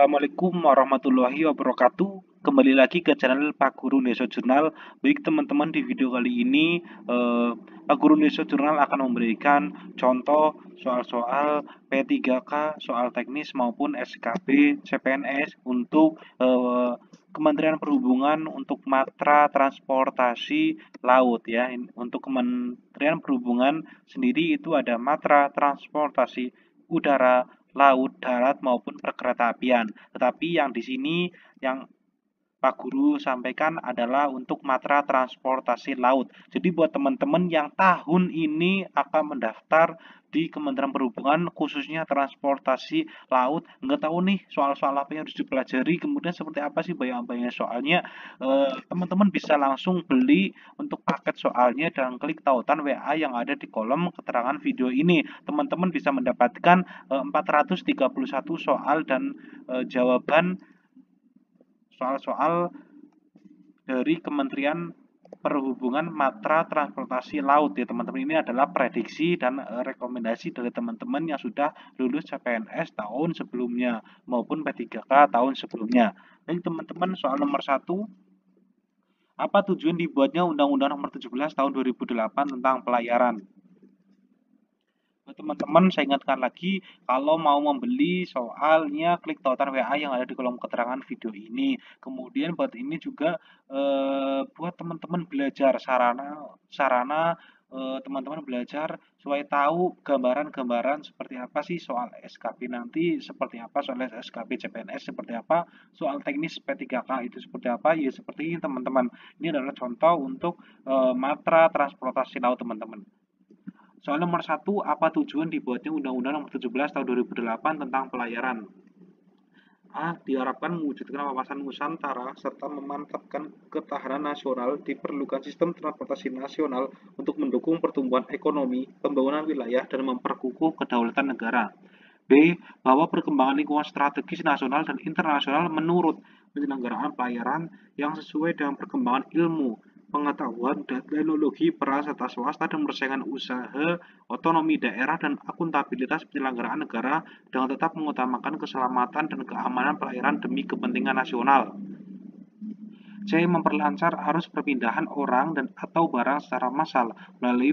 Assalamualaikum warahmatullahi wabarakatuh. Kembali lagi ke channel Pak Guru Neso Jurnal. Baik teman-teman, di video kali ini Pak Guru Neso Jurnal akan memberikan contoh soal-soal P3K, soal teknis maupun SKB CPNS untuk Kementerian Perhubungan untuk matra transportasi laut ya. Untuk Kementerian Perhubungan sendiri itu ada matra transportasi udara, laut, darat maupun perkeretaapian. Tetapi yang di sini yang Pak Guru sampaikan adalah untuk matra transportasi laut. Jadi buat teman-teman yang tahun ini akan mendaftar di Kementerian Perhubungan khususnya transportasi laut, nggak tahu nih soal-soal apa yang harus dipelajari, kemudian seperti apa sih bayang-bayangnya soalnya, teman-teman bisa langsung beli untuk paket soalnya dan klik tautan WA yang ada di kolom keterangan video ini. Teman-teman bisa mendapatkan 431 soal dan jawaban soal-soal dari Kementerian Perhubungan matra transportasi laut ya teman-teman. Ini adalah prediksi dan rekomendasi dari teman-teman yang sudah lulus CPNS tahun sebelumnya maupun P3K tahun sebelumnya. Jadi teman-teman, soal nomor 1, apa tujuan dibuatnya Undang-Undang Nomor 17 Tahun 2008 tentang pelayaran? Teman-teman, saya ingatkan lagi, kalau mau membeli soalnya klik tautan WA yang ada di kolom keterangan video ini. Kemudian buat ini juga buat teman-teman belajar sarana teman-teman belajar supaya tahu gambaran-gambaran seperti apa sih soal SKP nanti, seperti apa soal SKP CPNS, seperti apa soal teknis P3K itu seperti apa ya, seperti ini teman-teman. Ini adalah contoh untuk matra transportasi laut teman-teman. Soal nomor 1, apa tujuan dibuatnya Undang-Undang Nomor 17 Tahun 2008 tentang pelayaran? A. Diharapkan mewujudkan wawasan Nusantara serta memantapkan ketahanan nasional. Diperlukan sistem transportasi nasional untuk mendukung pertumbuhan ekonomi, pembangunan wilayah, dan memperkukuh kedaulatan negara. B. Bahwa perkembangan lingkungan strategis nasional dan internasional menurut penyelenggaraan pelayaran yang sesuai dengan perkembangan ilmu, pengetahuan, dan teknologi peran serta swasta dan persaingan usaha, otonomi daerah, dan akuntabilitas penyelenggaraan negara dengan tetap mengutamakan keselamatan dan keamanan pelayaran demi kepentingan nasional. C. Memperlancar arus perpindahan orang dan atau barang secara massal melalui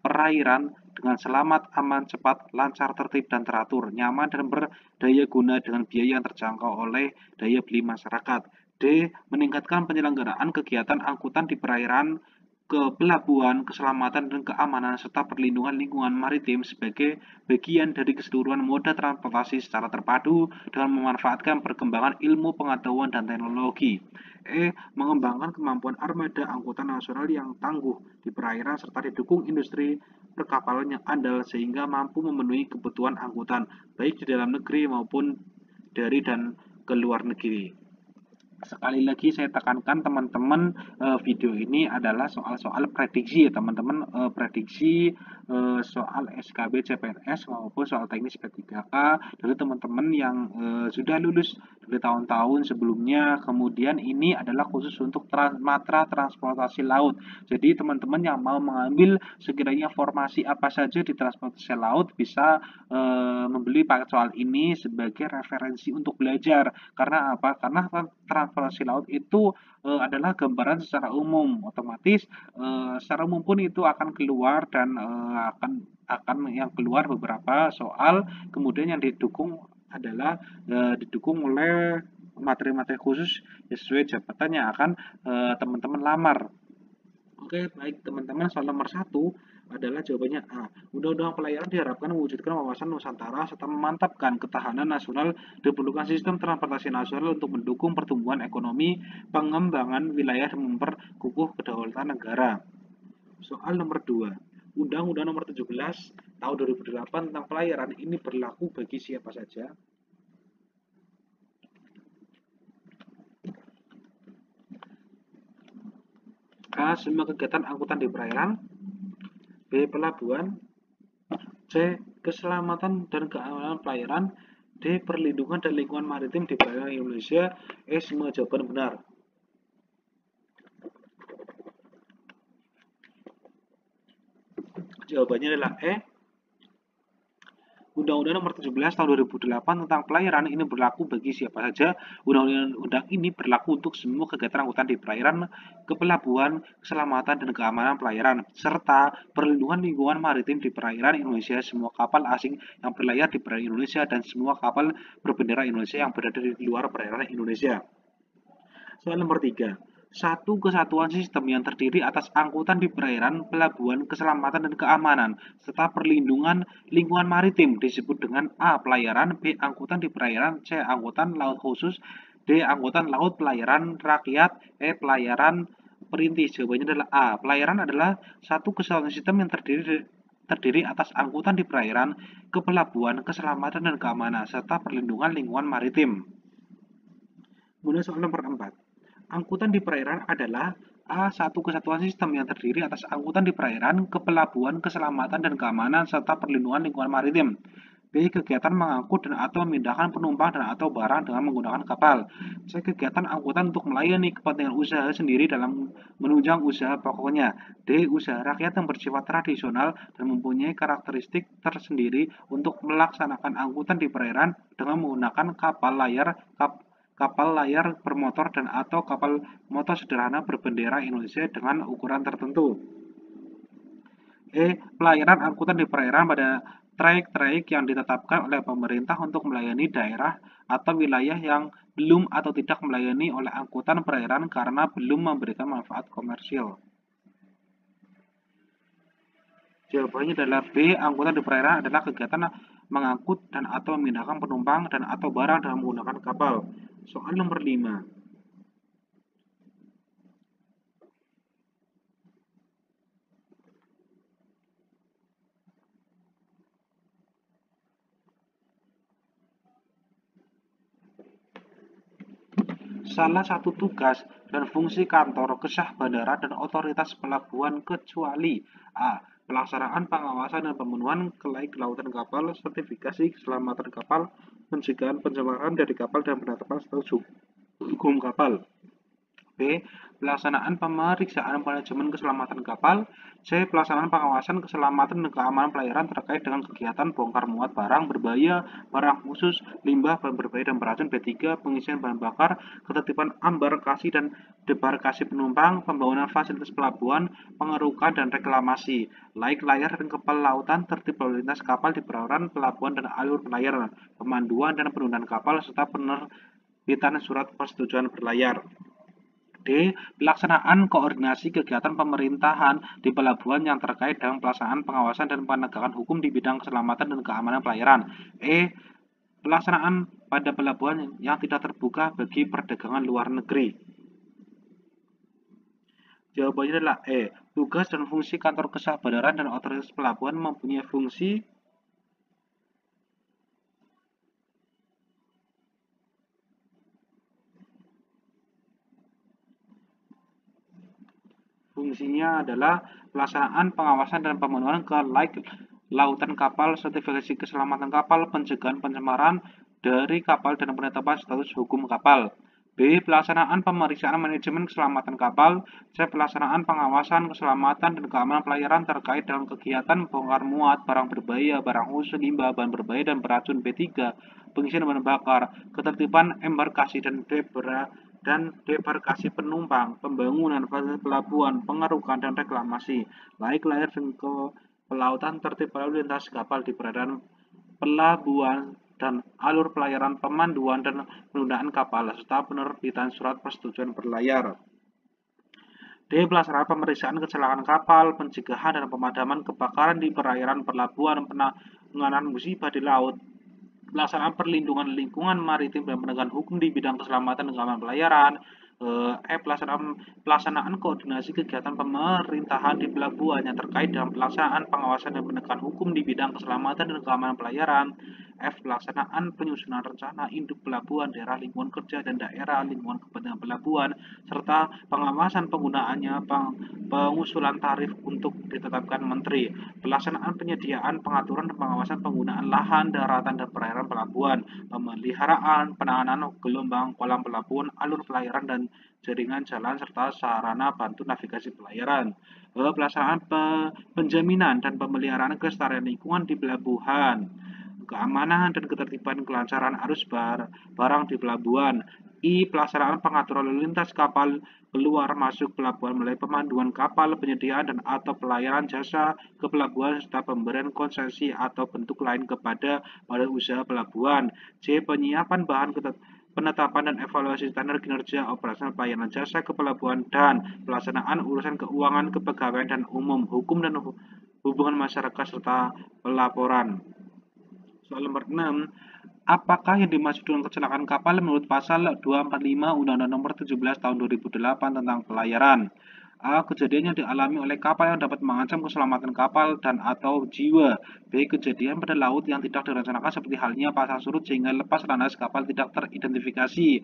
perairan dengan selamat, aman, cepat, lancar, tertib, dan teratur, nyaman, dan berdaya guna dengan biaya yang terjangkau oleh daya beli masyarakat. D. Meningkatkan penyelenggaraan kegiatan angkutan di perairan, ke pelabuhan, keselamatan dan keamanan, serta perlindungan lingkungan maritim sebagai bagian dari keseluruhan moda transportasi secara terpadu dengan memanfaatkan perkembangan ilmu pengetahuan dan teknologi. E. Mengembangkan kemampuan armada angkutan nasional yang tangguh di perairan serta didukung industri perkapalan yang andal sehingga mampu memenuhi kebutuhan angkutan baik di dalam negeri maupun dari dan ke luar negeri. Sekali lagi saya tekankan teman-teman, video ini adalah soal-soal prediksi ya teman-teman, prediksi soal SKB CPNS maupun soal teknis P3K dari teman-teman yang sudah lulus dari tahun-tahun sebelumnya. Kemudian ini adalah khusus untuk matra transportasi laut. Jadi teman-teman yang mau mengambil sekiranya formasi apa saja di transportasi laut bisa membeli paket soal ini sebagai referensi untuk belajar. Karena apa? Karena transportasi laut itu adalah gambaran secara umum, otomatis secara umum pun itu akan keluar dan akan yang keluar beberapa soal, kemudian yang didukung adalah didukung oleh materi-materi khusus sesuai jabatan yang akan teman-teman lamar. Oke, baik teman-teman, soal nomor 1 adalah jawabannya A. Undang-undang pelayaran diharapkan mewujudkan wawasan Nusantara serta memantapkan ketahanan nasional. Diperlukan sistem transportasi nasional untuk mendukung pertumbuhan ekonomi, pengembangan wilayah, dan memperkukuh kedaulatan negara. Soal nomor 2. Undang-Undang Nomor 17 Tahun 2008 tentang pelayaran ini berlaku bagi siapa saja? A. Semua kegiatan angkutan di perairan. B. Pelabuhan. C. Keselamatan dan keamanan pelayaran. D. Perlindungan dan lingkungan maritim di perairan Indonesia. E. Semua jawaban benar. Jawabannya adalah E. Undang-Undang Nomor 17 Tahun 2008 tentang pelayaran ini berlaku bagi siapa saja. Undang-undang ini berlaku untuk semua kegiatan angkutan di perairan, kepelabuhan, keselamatan dan keamanan pelayaran, serta perlindungan lingkungan maritim di perairan Indonesia, semua kapal asing yang berlayar di perairan Indonesia dan semua kapal berbendera Indonesia yang berada di luar perairan Indonesia. Soal nomor 3. Satu kesatuan sistem yang terdiri atas angkutan di perairan, pelabuhan, keselamatan dan keamanan, serta perlindungan lingkungan maritim disebut dengan A. Pelayaran, B. Angkutan di perairan, C. Angkutan laut khusus, D. Angkutan laut pelayaran rakyat, E. Pelayaran perintis. Jawabannya adalah A. Pelayaran adalah satu kesatuan sistem yang terdiri atas angkutan di perairan, kepelabuhan, keselamatan dan keamanan, serta perlindungan lingkungan maritim. Kemudian soal nomor 4. Angkutan di perairan adalah A. Satu kesatuan sistem yang terdiri atas angkutan di perairan, kepelabuhan, keselamatan dan keamanan, serta perlindungan lingkungan maritim. B. Kegiatan mengangkut dan atau memindahkan penumpang dan atau barang dengan menggunakan kapal. C. Kegiatan angkutan untuk melayani kepentingan usaha sendiri dalam menunjang usaha pokoknya. D. Usaha rakyat yang bersifat tradisional dan mempunyai karakteristik tersendiri untuk melaksanakan angkutan di perairan dengan menggunakan kapal layar bermotor dan atau kapal motor sederhana berbendera Indonesia dengan ukuran tertentu. Pelayanan angkutan di perairan pada trayek-trayek yang ditetapkan oleh pemerintah untuk melayani daerah atau wilayah yang belum atau tidak melayani oleh angkutan perairan karena belum memberikan manfaat komersial. Jawabannya adalah B. Angkutan di perairan adalah kegiatan mengangkut dan atau memindahkan penumpang dan atau barang dengan menggunakan kapal. Soal nomor 5. Salah satu tugas dan fungsi kantor kesah bandara dan otoritas pelabuhan kecuali A. Pelaksanaan pengawasan dan pemenuhan kelautan kapal, sertifikasi keselamatan kapal, pencegahan pencemaran dari kapal dan penetapan status hukum kapal. B. Pelaksanaan pemeriksaan manajemen keselamatan kapal. C. Pelaksanaan pengawasan keselamatan dan keamanan pelayaran terkait dengan kegiatan bongkar muat barang berbahaya, barang khusus, limbah, bahan berbahaya dan beracun. B3. Pengisian bahan bakar, ketertiban embarkasi dan debarkasi penumpang, pembangunan fasilitas pelabuhan, pengerukan dan reklamasi, laik layar dan kapal lautan, tertib lalu lintas kapal di perairan, pelabuhan dan alur pelayaran, pemanduan dan penundaan kapal, serta penerbitan surat persetujuan berlayar. D. Pelaksanaan koordinasi kegiatan pemerintahan di pelabuhan yang terkait dengan pelaksanaan pengawasan dan penegakan hukum di bidang keselamatan dan keamanan pelayaran. E. Pelaksanaan pada pelabuhan yang tidak terbuka bagi perdagangan luar negeri. Jawabannya adalah E. Tugas dan fungsi kantor kesah bandara dan otoritas pelabuhan mempunyai fungsinya adalah pelaksanaan pengawasan dan pemenuhan ke lautan kapal, sertifikasi keselamatan kapal, pencegahan pencemaran dari kapal dan penetapan status hukum kapal. B. Pelaksanaan pemeriksaan manajemen keselamatan kapal. C. Pelaksanaan pengawasan keselamatan dan keamanan pelayaran terkait dengan kegiatan bongkar muat barang berbahaya, barang khusus, limbah, bahan berbahaya dan beracun. B3. Pengisian bahan bakar, ketertiban embarkasi dan debarkasi penumpang, pembangunan fasilitas pelabuhan, pengerukan dan reklamasi, laik layar dan ke pelautan, tertib lalu lintas kapal di perairan, pelabuhan dan alur pelayaran, pemanduan dan penundaan kapal, serta penerbitan surat persetujuan berlayar. D. Pelaksanaan pemeriksaan kecelakaan kapal, pencegahan dan pemadaman kebakaran di perairan, pelabuhan, penanganan musibah di laut, pelaksanaan perlindungan lingkungan maritim dan penegakan hukum di bidang keselamatan dan keamanan pelayaran. Pelaksanaan koordinasi kegiatan pemerintahan di pelabuhan yang terkait dengan pelaksanaan pengawasan dan penegakan hukum di bidang keselamatan dan keamanan pelayaran. Pelaksanaan penyusunan rencana induk pelabuhan, daerah lingkungan kerja dan daerah lingkungan kepentingan pelabuhan, serta pengawasan penggunaannya, pengusulan tarif untuk ditetapkan menteri, pelaksanaan penyediaan, pengaturan dan pengawasan penggunaan lahan, daratan dan perairan pelabuhan, pemeliharaan, penanganan gelombang, kolam pelabuhan, alur pelayaran dan jaringan jalan serta sarana bantu navigasi pelayaran. Pelaksanaan penjaminan dan pemeliharaan kelestarian lingkungan di pelabuhan. keamanan dan ketertiban kelancaran arus barang di pelabuhan. I. Pelaksanaan pengaturan lalu lintas kapal keluar masuk pelabuhan melalui pemanduan kapal, penyediaan dan atau pelayanan jasa ke pelabuhan serta pemberian konsesi atau bentuk lain kepada badan usaha pelabuhan. C. Penyiapan bahan penetapan dan evaluasi standar kinerja operasional pelayanan jasa ke pelabuhan dan pelaksanaan urusan keuangan, kepegawaian dan umum, hukum dan hubungan masyarakat serta pelaporan. Soal nomor 6, apakah yang dimaksud dengan kecelakaan kapal menurut pasal 245 Undang-Undang Nomor 17 Tahun 2008 tentang pelayaran? A. Kejadian yang dialami oleh kapal yang dapat mengancam keselamatan kapal dan atau jiwa. B. Kejadian pada laut yang tidak direncanakan seperti halnya pasang surut sehingga lepas landas kapal tidak teridentifikasi.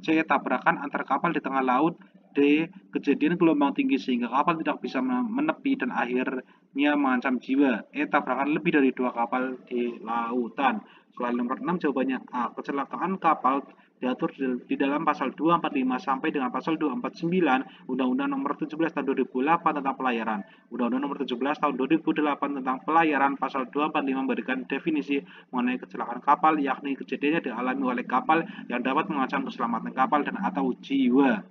C. Tabrakan antar kapal di tengah laut. D. Kejadian gelombang tinggi sehingga kapal tidak bisa menepi dan akhirnya mengancam jiwa. E. Tabrakan lebih dari 2 kapal di lautan. Soal nomor 6 jawabannya A. Kecelakaan kapal diatur di dalam pasal 245 sampai dengan pasal 249 Undang-Undang Nomor 17 Tahun 2008 tentang pelayaran. Undang-Undang Nomor 17 Tahun 2008 tentang pelayaran pasal 245 memberikan definisi mengenai kecelakaan kapal, yakni kejadiannya dialami oleh kapal yang dapat mengancam keselamatan kapal dan atau jiwa.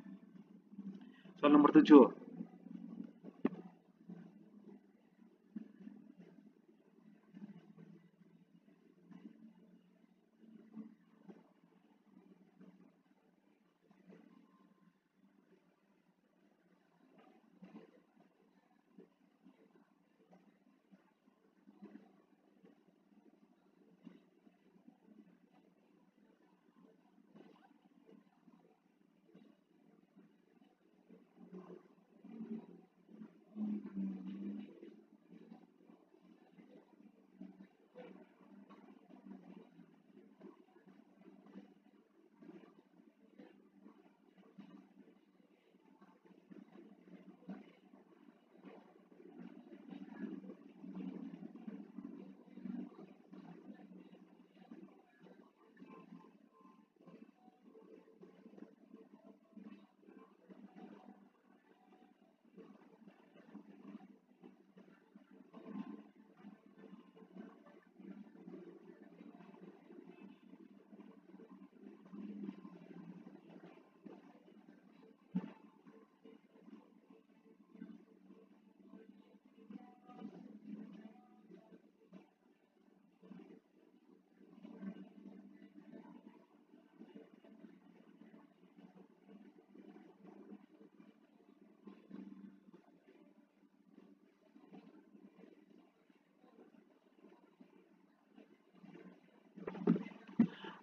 Soal nomor 7.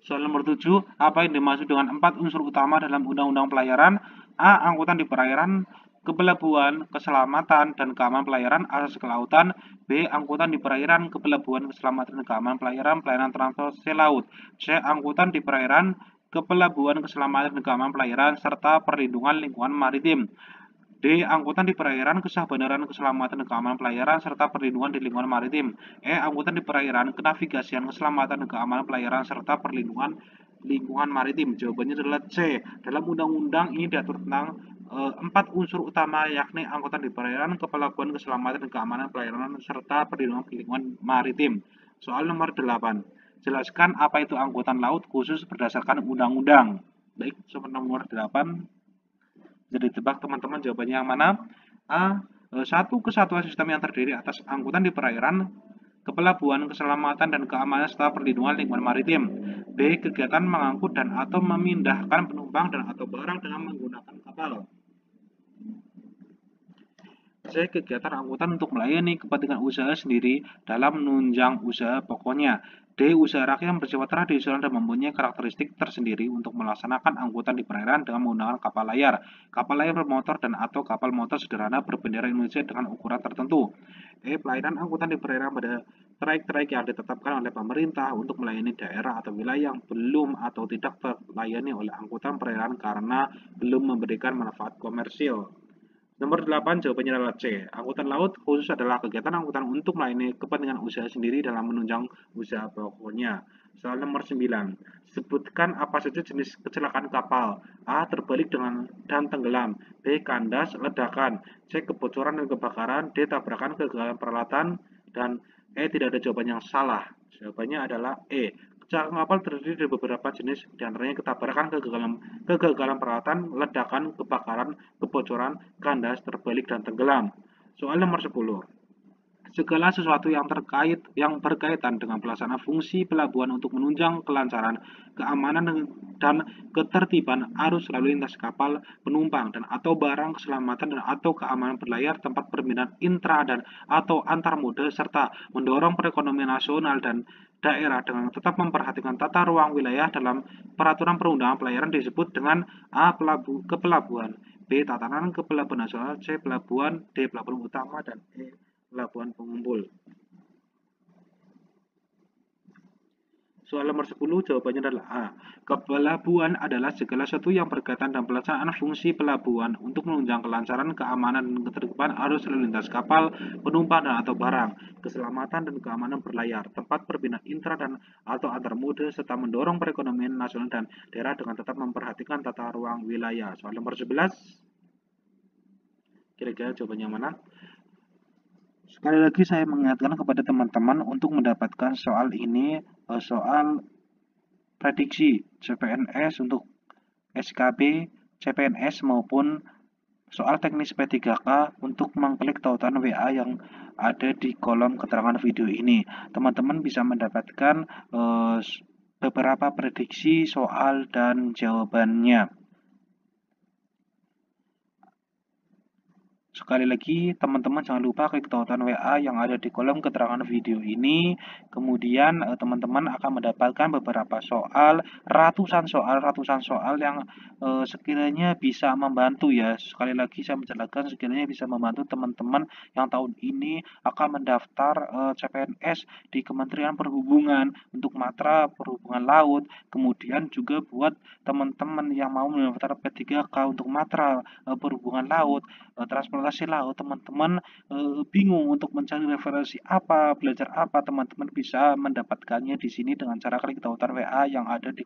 Soal nomor 7, apa yang dimaksud dengan 4 unsur utama dalam Undang-Undang Pelayaran? A. Angkutan di perairan, kepelabuhan, keselamatan, dan keamanan pelayaran, asas kelautan. B. Angkutan di perairan, kepelabuhan, keselamatan, dan keamanan pelayaran, pelayanan transportasi laut. C. Angkutan di perairan, kepelabuhan, keselamatan, dan keamanan pelayaran, serta perlindungan lingkungan maritim. D. Angkutan di perairan, kesabaran, keselamatan, dan keamanan pelayaran, serta perlindungan di lingkungan maritim. E. Angkutan di perairan, kenavigasian, keselamatan, dan keamanan pelayaran, serta perlindungan lingkungan maritim. Jawabannya adalah C. Dalam undang-undang ini diatur tentang 4 unsur utama, yakni angkutan di perairan, kepelabuhan, keselamatan, dan keamanan pelayaran, serta perlindungan lingkungan maritim. Soal nomor 8. Jelaskan apa itu angkutan laut khusus berdasarkan undang-undang. Baik, soal nomor 8. Jadi tebak teman-teman jawabannya yang mana? A. Satu kesatuan sistem yang terdiri atas angkutan di perairan, kepelabuhan, keselamatan dan keamanan serta perlindungan lingkungan maritim. B. Kegiatan mengangkut dan atau memindahkan penumpang dan atau barang dengan menggunakan kapal. C. Kegiatan angkutan untuk melayani kepentingan usaha sendiri dalam menunjang usaha pokoknya. D. Usaha rakyat yang bersifat tradisional dan mempunyai karakteristik tersendiri untuk melaksanakan angkutan di perairan dengan menggunakan kapal layar bermotor dan atau kapal motor sederhana berbendera Indonesia dengan ukuran tertentu. E. Pelayanan angkutan di perairan pada trayek-trayek yang ditetapkan oleh pemerintah untuk melayani daerah atau wilayah yang belum atau tidak terlayani oleh angkutan perairan karena belum memberikan manfaat komersil. Nomor 8 jawabannya adalah C. Angkutan laut khusus adalah kegiatan angkutan untuk melayani kepentingan usaha sendiri dalam menunjang usaha pokoknya. Soal nomor 9. Sebutkan apa saja jenis kecelakaan kapal. A. Terbalik dan tenggelam. B. Kandas, ledakan. C. Kebocoran dan kebakaran. D. Tabrakan, kegagalan peralatan. Dan E. Tidak ada jawaban yang salah. Jawabannya adalah E. Kecelakaan kapal terdiri dari beberapa jenis, diantaranya ketabrakan, kegagalan peralatan, ledakan, kebakaran, kebocoran, kandas, terbalik, dan tenggelam. Soal nomor 10. Segala sesuatu yang berkaitan dengan pelaksanaan fungsi pelabuhan untuk menunjang kelancaran, keamanan dan ketertiban arus lalu lintas kapal, penumpang dan atau barang, keselamatan dan atau keamanan berlayar, tempat permintaan intra dan atau antar mode, serta mendorong perekonomian nasional dan daerah dengan tetap memperhatikan tata ruang wilayah dalam peraturan perundangan pelayaran disebut dengan A. Kepelabuhan, B. Tatanan kepelabuhan nasional, C. Pelabuhan, D. Pelabuhan utama, dan E. Pelabuhan pengumpul. Soal nomor 10 jawabannya adalah A. Kepelabuhan adalah segala sesuatu yang berkaitan dengan pelaksanaan fungsi pelabuhan untuk menunjang kelancaran, keamanan, dan ketertiban arus lalu lintas kapal, penumpang dan atau barang, keselamatan dan keamanan berlayar, tempat perpindahan intra dan atau antar mode, serta mendorong perekonomian nasional dan daerah dengan tetap memperhatikan tata ruang wilayah. Soal nomor 11, kira-kira jawabannya mana? Sekali lagi saya mengingatkan kepada teman-teman untuk mendapatkan soal ini, soal prediksi CPNS untuk SKB, CPNS maupun soal teknis P3K untuk mengklik tautan WA yang ada di kolom keterangan video ini. Teman-teman bisa mendapatkan beberapa prediksi soal dan jawabannya. Sekali lagi, teman-teman jangan lupa klik tautan WA yang ada di kolom keterangan video ini. Kemudian, teman-teman akan mendapatkan beberapa soal, ratusan soal yang sekiranya bisa membantu ya. Sekali lagi saya menjelaskan sekiranya bisa membantu teman-teman yang tahun ini akan mendaftar CPNS di Kementerian Perhubungan untuk matra perhubungan laut. Kemudian juga buat teman-teman yang mau mendaftar P3K untuk matra perhubungan laut, transportasi laut, teman-teman bingung untuk mencari referensi apa, belajar apa, teman-teman bisa mendapatkannya di sini dengan cara klik tautan WA yang ada di